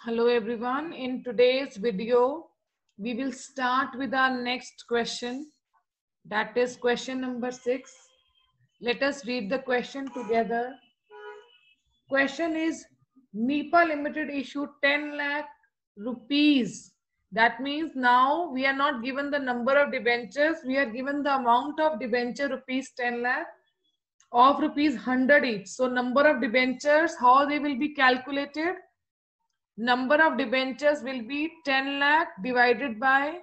Hello everyone. In today's video, we will start with our next question. That is question number 6. Let us read the question together. Question is NEPA Limited issued 10 lakh rupees. That means now we are not given the number of debentures. We are given the amount of debenture rupees 10 lakh of rupees 100 each. So number of debentures, how they will be calculated? Number of debentures will be 10 lakh divided by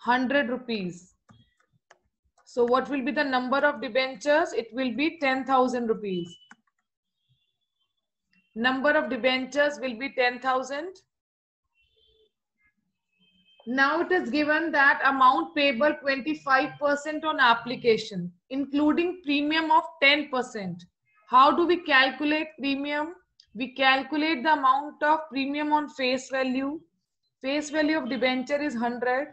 100 rupees. So what will be the number of debentures? It will be 10,000 rupees. Number of debentures will be 10,000. Now it is given that amount payable 25% on application, including premium of 10%. How do we calculate premium? We calculate the amount of premium on face value. Face value of debenture is 100.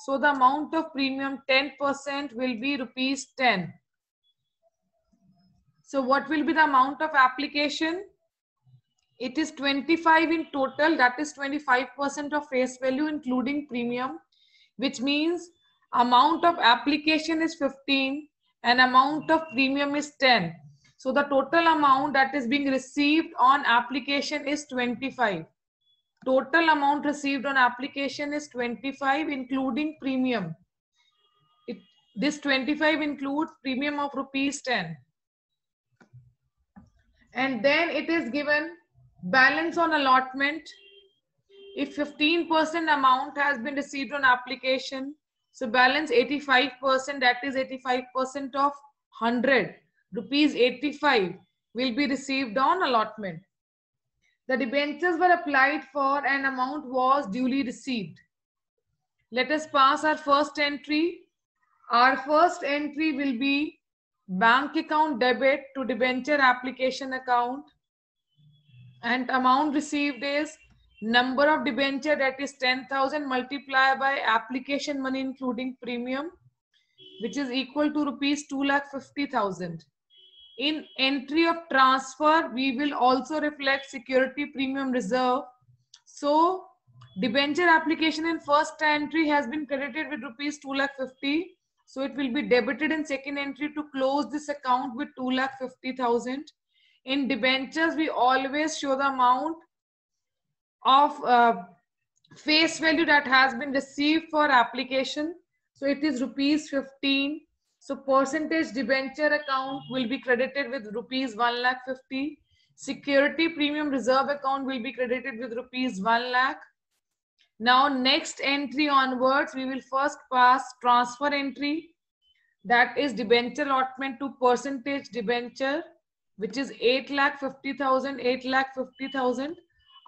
So the amount of premium 10% will be rupees 10. So what will be the amount of application? It is 25 in total. That is 25% of face value including premium, which means amount of application is 15 and amount of premium is 10. So the total amount that is being received on application is 25. Total amount received on application is 25 including premium. This 25 includes premium of rupees 10. And then it is given balance on allotment. If 15% amount has been received on application, so balance 85%, that is 85% of 100. Rupees 85 will be received on allotment. The debentures were applied for and amount was duly received. Let us pass our first entry. Our first entry will be bank account debit to debenture application account, and amount received is number of debenture, that is 10,000 multiplied by application money including premium, which is equal to rupees 2,50,000. In entry of transfer, we will also reflect security premium reserve. So debenture application in first entry has been credited with rupees 2,50,000. So it will be debited in second entry to close this account with 2,50,000. In debentures, we always show the amount of face value that has been received for application. So it is rupees 15. So percentage debenture account will be credited with rupees 1,50,000. Security premium reserve account will be credited with rupees 1 lakh. Now next entry onwards, we will first pass transfer entry, that is debenture allotment to percentage debenture, which is 8,50,000, 8,50,000.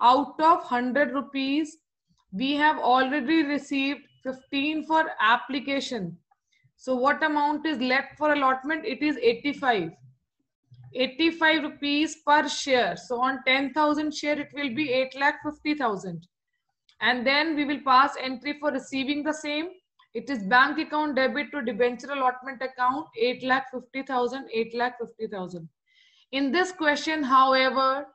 Out of 100 rupees, we have already received 15 for application. So what amount is left for allotment? It is 85. 85 rupees per share. So on 10,000 share, it will be 8,50,000. And then we will pass entry for receiving the same. It is bank account debit to debenture allotment account, 8,50,000, 8,50,000. In this question, however,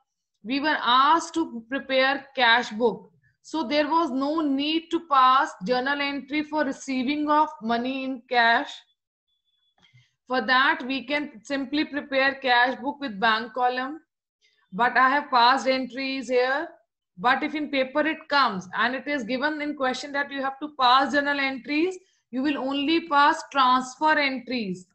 we were asked to prepare cash book. So there was no need to pass journal entry for receiving of money in cash. For that, we can simply prepare cash book with bank column. But I have passed entries here. But if in paper it comes and it is given in question that you have to pass journal entries, you will only pass transfer entries.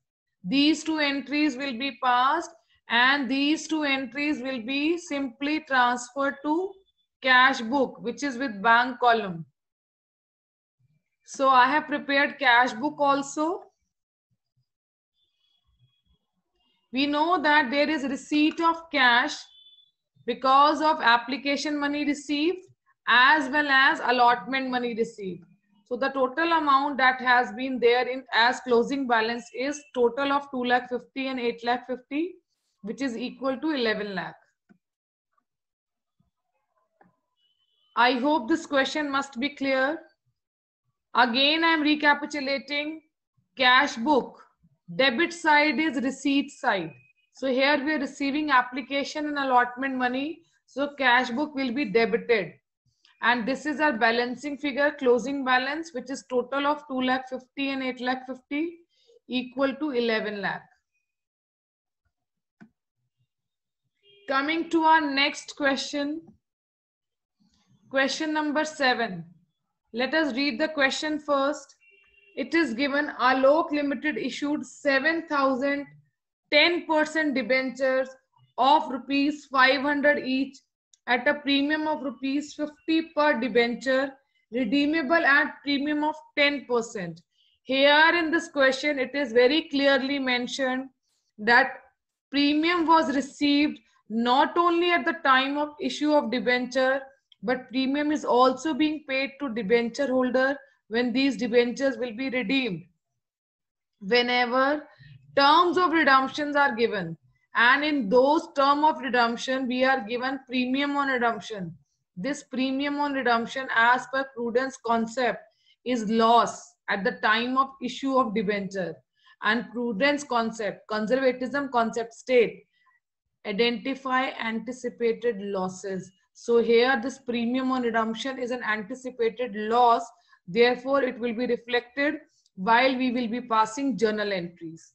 These two entries will be passed and these two entries will be simply transferred to cash book, which is with bank column. So I have prepared cash book also. We know that there is receipt of cash because of application money received as well as allotment money received. So the total amount that has been there in as closing balance is total of 2,50,000 and 8,50,000, which is equal to 11 lakh. I hope this question must be clear. Again, I am recapitulating. Cash book, debit side is receipt side. So here we are receiving application and allotment money. So cash book will be debited. And this is our balancing figure, closing balance, which is total of 2,50,000 and 8,50,000 equal to 11 lakh. Coming to our next question. Question number 7. Let us read the question first. It is given Alok Limited issued 7,000 10% debentures of rupees 500 each at a premium of rupees 50 per debenture, redeemable at premium of 10%. Here in this question, it is very clearly mentioned that premium was received not only at the time of issue of debenture, but premium is also being paid to debenture holder when these debentures will be redeemed. Whenever terms of redemptions are given, and in those terms of redemption we are given premium on redemption, this premium on redemption as per prudence concept is loss at the time of issue of debenture, and prudence concept, conservatism concept state identify anticipated losses. So here this premium on redemption is an anticipated loss, therefore it will be reflected while we will be passing journal entries.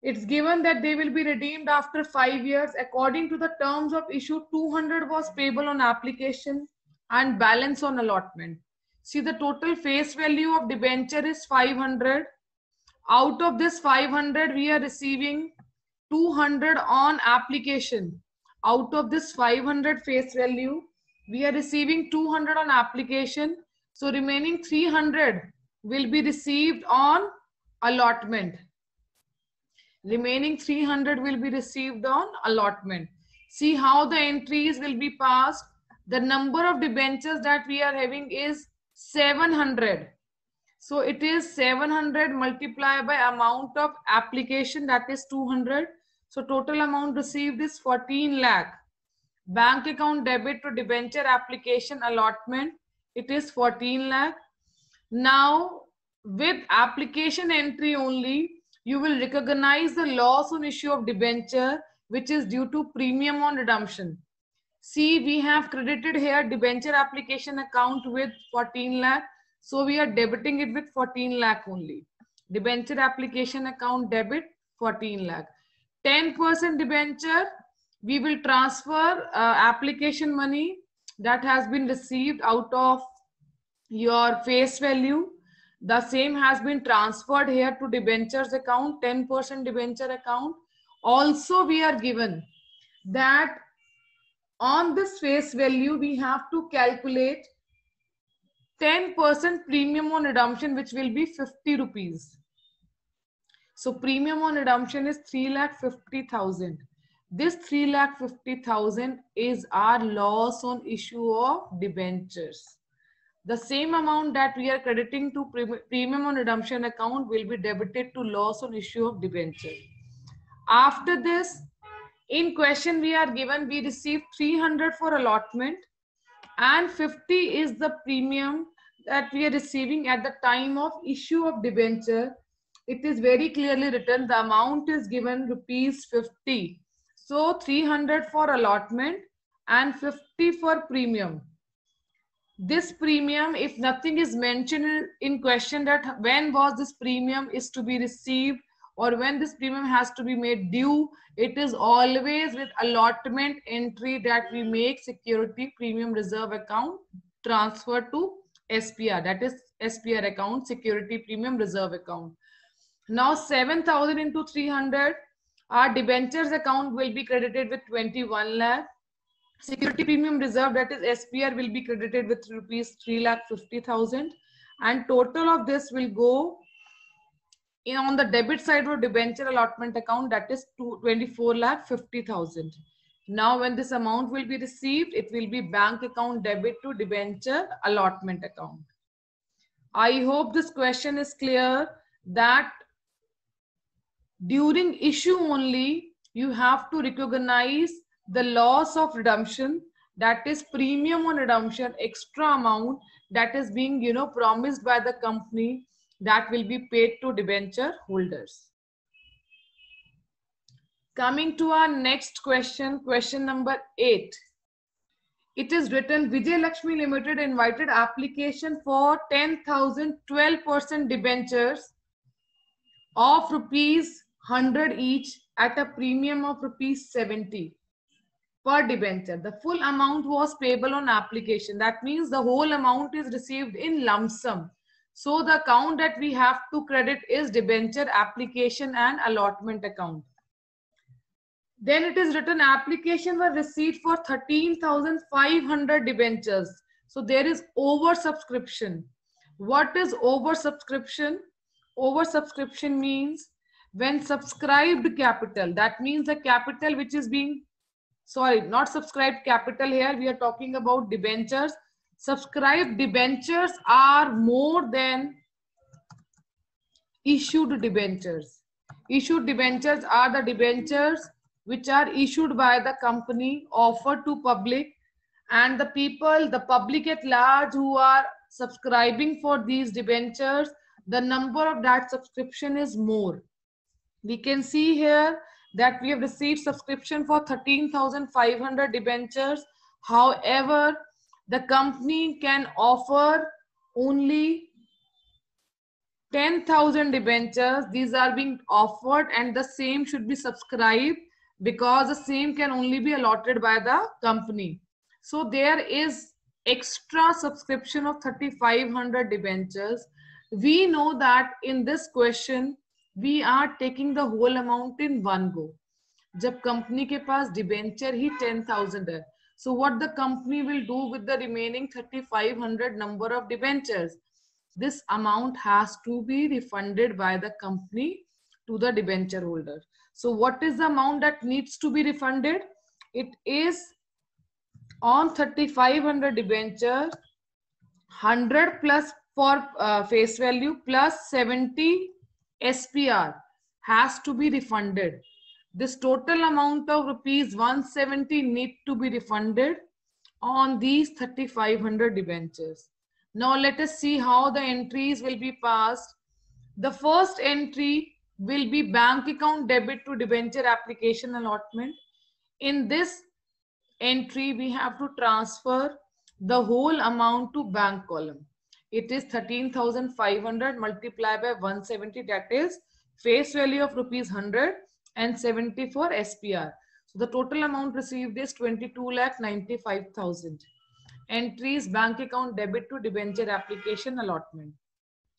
It's given that they will be redeemed after 5 years. According to the terms of issue, 200 was payable on application and balance on allotment. See, the total face value of debenture is 500. Out of this 500, we are receiving 200 on application. Out of this 500 face value, we are receiving 200 on application. So remaining 300 will be received on allotment. Remaining 300 will be received on allotment. See how the entries will be passed. The number of debentures that we are having is 700. So it is 700 multiplied by amount of application, that is 200. So total amount received is 14 lakh. Bank account debit to debenture application allotment, it is 14 lakh. Now with application entry only, you will recognize the loss on issue of debenture, which is due to premium on redemption. See, we have credited here debenture application account with 14 lakh. So we are debiting it with 14 lakh only. Debenture application account debit 14 lakh. 10% debenture, we will transfer application money that has been received out of your face value. The same has been transferred here to debentures account, 10% debenture account. Also, we are given that on this face value, we have to calculate 10% premium on redemption, which will be 50 rupees. So premium on redemption is 3,50,000. This 3,50,000 is our loss on issue of debentures. The same amount that we are crediting to premium on redemption account will be debited to loss on issue of debenture. After this, in question we are given, we received 300 for allotment and 50 is the premium that we are receiving at the time of issue of debenture. It is very clearly written, the amount is given rupees 50. So 300 for allotment and 50 for premium. This premium, if nothing is mentioned in question that when was this premium is to be received or when this premium has to be made due, it is always with allotment entry that we make security premium reserve account transfer to SPR, that is SPR account, security premium reserve account. Now 7,000 into 300, our debentures account will be credited with 21 lakh. Security premium reserve, that is SPR, will be credited with rupees 3,50,000, and total of this will go in on the debit side of debenture allotment account, that is 24,50,000. Now when this amount will be received, it will be bank account debit to debenture allotment account. I hope this question is clear that during issue only you have to recognize the loss of redemption, that is premium on redemption, extra amount that is being promised by the company, that will be paid to debenture holders. Coming to our next question, question number 8. It is written, Vijay Lakshmi Limited invited application for 10,000 12% debentures of rupees 100 each at a premium of rupees 70 per debenture. The full amount was payable on application. That means the whole amount is received in lump sum. So the account that we have to credit is debenture application and allotment account. Then it is written, application were received for 13,500 debentures. So there is oversubscription. What is oversubscription? Oversubscription means when subscribed capital, that means the capital which is being, sorry, not subscribed capital here, we are talking about debentures. Subscribed debentures are more than issued debentures. Issued debentures are the debentures which are issued by the company, offered to public, and the people, the public at large who are subscribing for these debentures, the number of that subscription is more. We can see here that we have received subscription for 13,500 debentures. However, the company can offer only 10,000 debentures. These are being offered and the same should be subscribed because the same can only be allotted by the company. So there is extra subscription of 3,500 debentures. We know that in this question, we are taking the whole amount in one go. जब company के पास debenture ही 10,000 है, so what the company will do with the remaining 3,500 number of debentures? This amount has to be refunded by the company to the debenture holder. So what is the amount that needs to be refunded? It is on 3,500 debenture, 100 plus for face value plus 70 SPR has to be refunded. This total amount of rupees 170 need to be refunded on these 3,500 debentures. Now let us see how the entries will be passed. The first entry will be bank account debit to debenture application allotment. In this entry, we have to transfer the whole amount to bank column. It is 13,500 multiplied by 170, that is face value of rupees 100 and 70 for SPR. So the total amount received is 22,95,000. Entries bank account debit to debenture application allotment.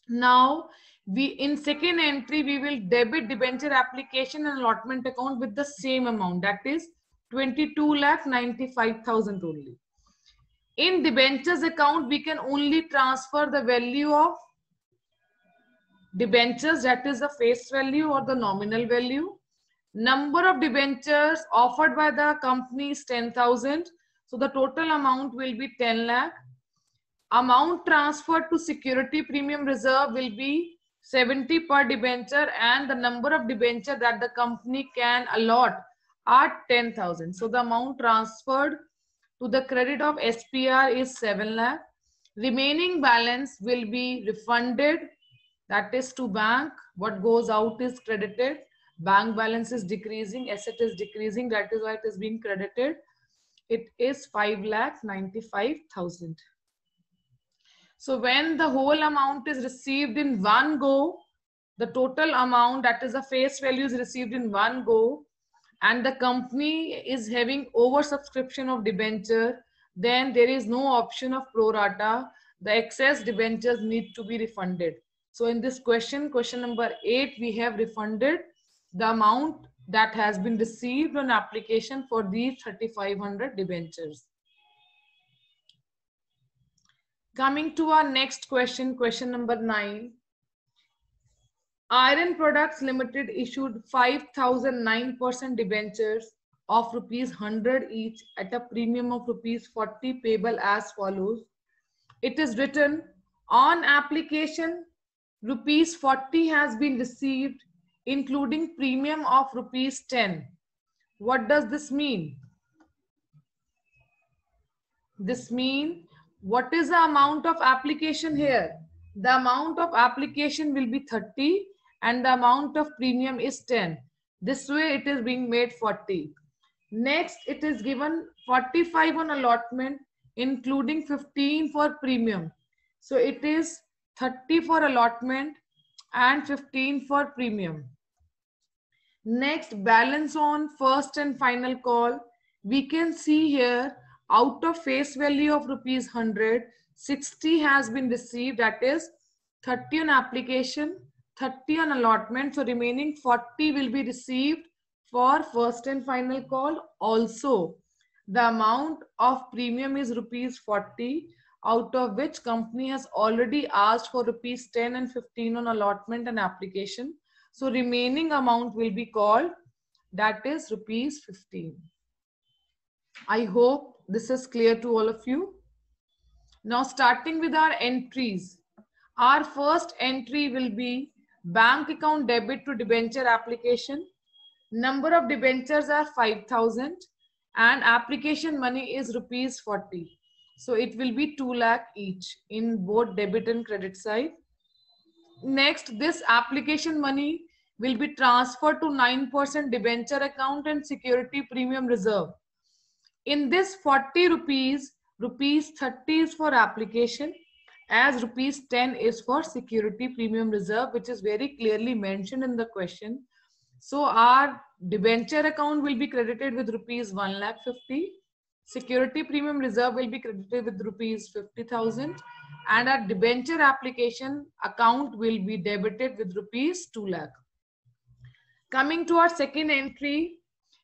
Now in second entry we will debit debenture application and allotment account with the same amount, that is 22,95,000 only. In debentures account we can only transfer the value of debentures, that is the face value or the nominal value. Number of debentures offered by the company is 10,000. So the total amount will be 10 lakh. Amount transferred to security premium reserve will be 70 per debenture and the number of debenture that the company can allot are 10,000. So the amount transferred to the credit of SPR is 7 lakh. Remaining balance will be refunded, that is to bank. What goes out is credited. Bank balance is decreasing, asset is decreasing, that is why it is being credited. It is 5,95,000. So when the whole amount is received in one go, the total amount, that is the face value, is received in one go, and the company is having oversubscription of debenture, then there is no option of pro rata. The excess debentures need to be refunded. So in this question, question number 8, we have refunded the amount that has been received on application for these 3,500 debentures. Coming to our next question, question number 9. Iron Products Limited issued 5,009% debentures of rupees 100 each at a premium of rupees 40 payable as follows. It is written, on application, rupees 40 has been received, including premium of rupees 10. What does this mean? This means, what is the amount of application here? The amount of application will be 30 and the amount of premium is 10. This way it is being made 40. Next, it is given 45 on allotment, including 15 for premium. So it is 30 for allotment and 15 for premium. Next, balance on first and final call. We can see here, out of face value of rupees 100, 60 has been received, that is 30 on application, 30 on allotment. So remaining 40 will be received for first and final call. Also, the amount of premium is rupees 40, out of which company has already asked for rupees 10 and 15 on allotment and application. So remaining amount will be called, that is rupees 15. I hope this is clear to all of you. Now starting with our entries. Our first entry will be bank account debit to debenture application. Number of debentures are 5,000 and application money is rupees 40. So it will be 2 lakh each in both debit and credit side. Next, this application money will be transferred to 9% debenture account and security premium reserve. In this 40 rupees, rupees 30 is for application, as rupees 10 is for security premium reserve, which is very clearly mentioned in the question. So our debenture account will be credited with rupees 1,50,000. Security premium reserve will be credited with rupees 50,000, and our debenture application account will be debited with rupees 2 lakh. Coming to our second entry,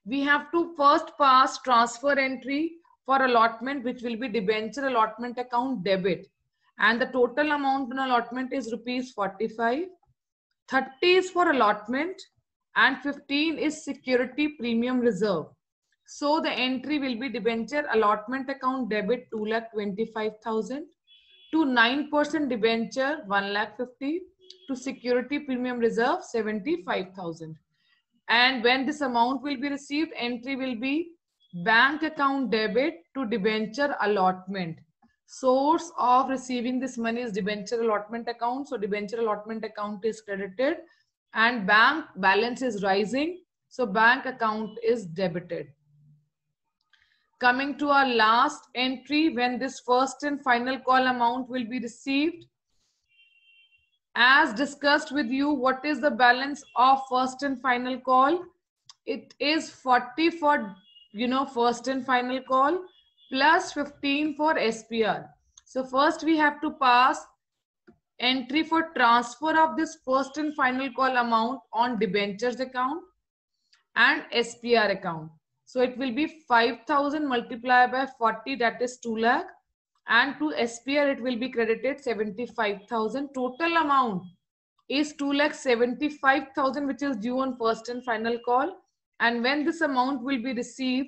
we have to first pass transfer entry for allotment, which will be debenture allotment account debit, and the total amount in allotment is rupees 45. 30 is for allotment and 15 is security premium reserve. So the entry will be debenture allotment account debit 2,25,000, to 9% debenture 1,50,000, to security premium reserve 75,000. And when this amount will be received, entry will be bank account debit to debenture allotment. Source of receiving this money is debenture allotment account. So debenture allotment account is credited and bank balance is rising. So bank account is debited. Coming to our last entry, when this first and final call amount will be received. As discussed with you, what is the balance of first and final call? It is 40 for first and final call plus 15 for SPR. So first we have to pass entry for transfer of this first and final call amount on debentures account and SPR account. So it will be 5,000 multiplied by 40, that is 2 lakh. And to SPR it will be credited 75,000. Total amount is 2,75,000, which is due on first and final call. And when this amount will be received,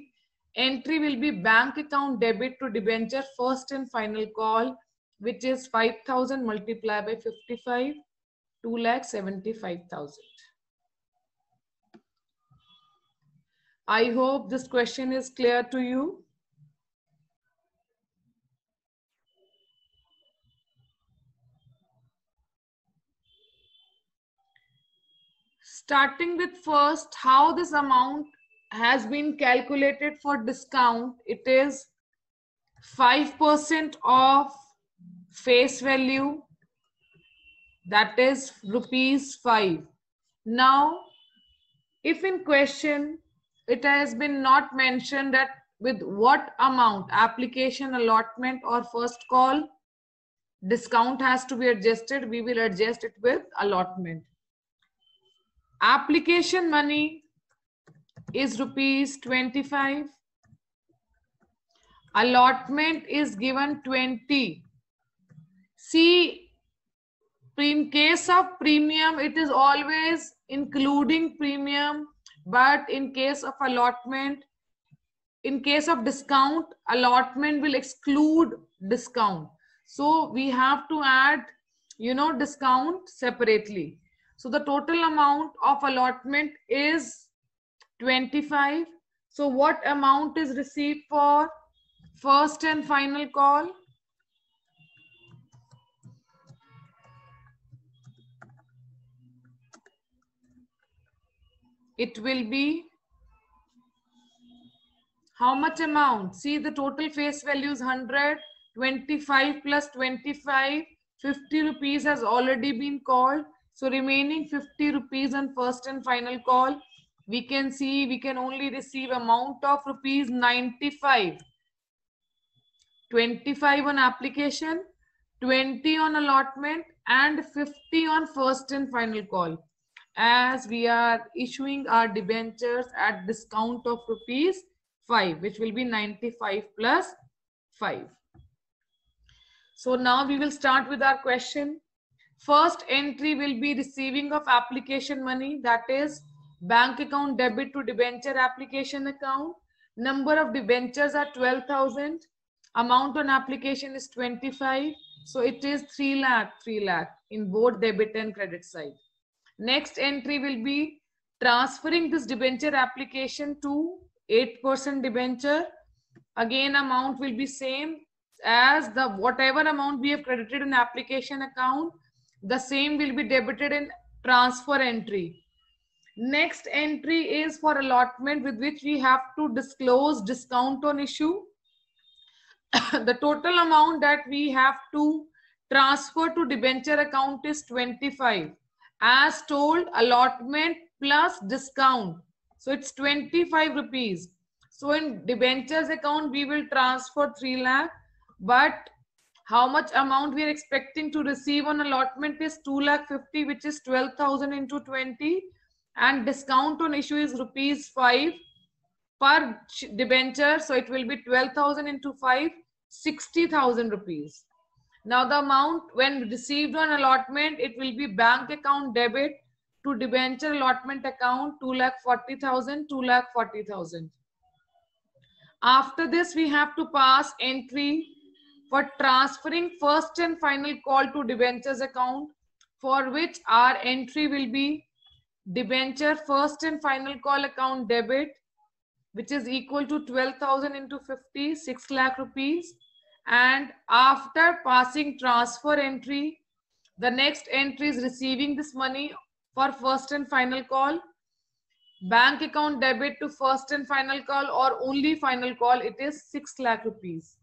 entry will be bank account debit to debenture first and final call, which is 5,000 multiplied by 55, 2,75,000. I hope this question is clear to you. Starting with first, how this amount has been calculated for discount. It is 5% of face value, that is rupees 5. Now, if in question it has been not mentioned that with what amount application, allotment or first call discount has to be adjusted, we will adjust it with allotment. Application money is rupees 25. Allotment is given 20. See, in case of premium, it is always including premium, but in case of allotment, in case of discount, allotment will exclude discount. So we have to add, discount separately. So the total amount of allotment is 25. So what amount is received for first and final call? it will be how much amount? See, the total face value is 100, 25 plus 25, 50 rupees has already been called. So remaining 50 rupees on first and final call. We can see we can only receive amount of rupees 95. 25 on application, 20 on allotment, and 50 on first and final call. As we are issuing our debentures at discount of rupees 5, which will be 95 plus 5. So now we will start with our question. First entry will be receiving of application money, that is bank account debit to debenture application account. Number of debentures are 12,000. Amount on application is 25. So it is 3 lakh in both debit and credit side. Next entry will be transferring this debenture application to 8% debenture. Again, amount will be same as the whatever amount we have credited in application account, the same will be debited in transfer entry. Next entry is for allotment, with which we have to disclose discount on issue. The total amount that we have to transfer to debenture account is 25. As told, allotment plus discount. So it's 25 rupees. So in debentures account, we will transfer 3 lakh. But how much amount we are expecting to receive on allotment is 2 lakh 50, which is 12,000 into 20. And discount on issue is rupees 5 per debenture. So it will be 12,000 into 5, 60,000 rupees. Now the amount when received on allotment, it will be bank account debit to debenture allotment account 2,40,000, 2,40,000. After this, we have to pass entry for transferring first and final call to debentures account, for which our entry will be debenture first and final call account debit, which is equal to 12,000 into 50, 6 lakh rupees. And after passing transfer entry, the next entry is receiving this money for first and final call. Bank account debit to first and final call or only final call, it is 6 lakh rupees.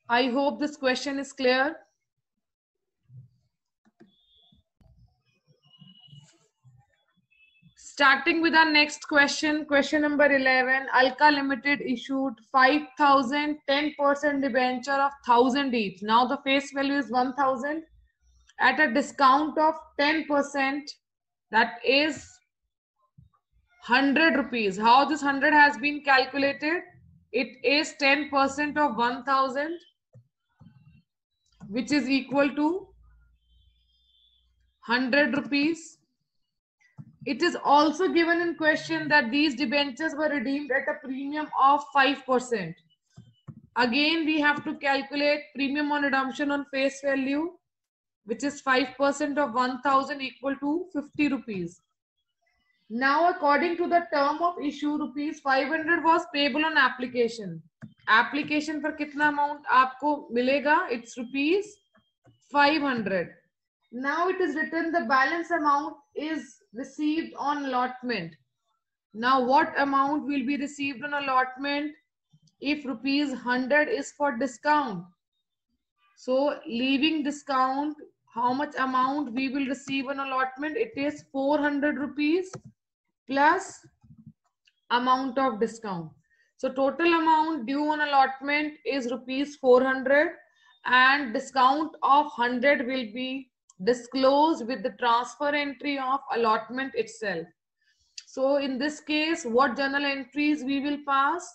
I hope this question is clear. Starting with our next question, question number 11. Alka Limited issued 5,000 10% debenture of 1,000 each. Now the face value is 1,000 at a discount of 10%, that is 100 rupees. How this 100 has been calculated? It is 10% of 1,000, which is equal to 100 rupees. It is also given in question that these debentures were redeemed at a premium of 5%. Again, we have to calculate premium on redemption on face value, which is 5% of 1,000 equal to 50 rupees. Now, according to the term of issue, rupees 500 was payable on application. Application पर कितना amount आपको मिलेगा? It's rupees 500. Now it is written the balance amount is received on allotment. Now what amount will be received on allotment if rupees 100 is for discount? So leaving discount, how much amount we will receive on allotment? It is 400 rupees plus amount of discount. So total amount due on allotment is rupees 400 and discount of 100 will be disclosed with the transfer entry of allotment itself. So in this case, what journal entries we will pass?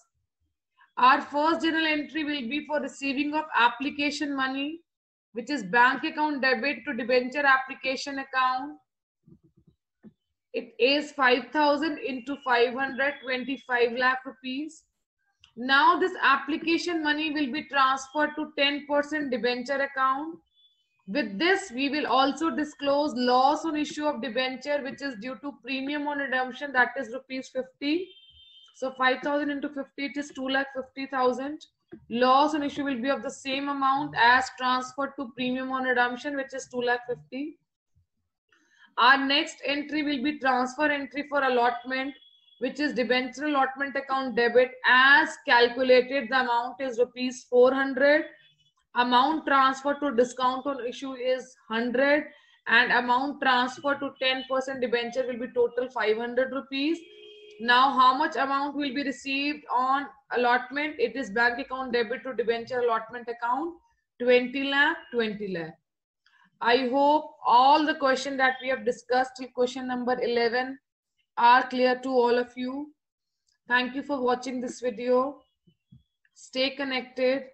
Our first journal entry will be for receiving of application money, which is bank account debit to debenture application account. It is 5,000 into 500, 25 lakh rupees. Now this application money will be transferred to 10% debenture account. With this, we will also disclose loss on issue of debenture, which is due to premium on redemption, that is rupees 50. So 5,000 into 50, it is 2,50,000. Loss on issue will be of the same amount as transferred to premium on redemption, which is 2,50,000. Our next entry will be transfer entry for allotment, which is debenture allotment account debit. As calculated, the amount is rupees 400. Amount transfer to discount on issue is 100, and amount transfer to 10% debenture will be total 500 rupees. Now, how much amount will be received on allotment? It is bank account debit to debenture allotment account, 20 lakh, 20 lakh. I hope all the questions that we have discussed till question number 11 are clear to all of you. Thank you for watching this video. Stay connected.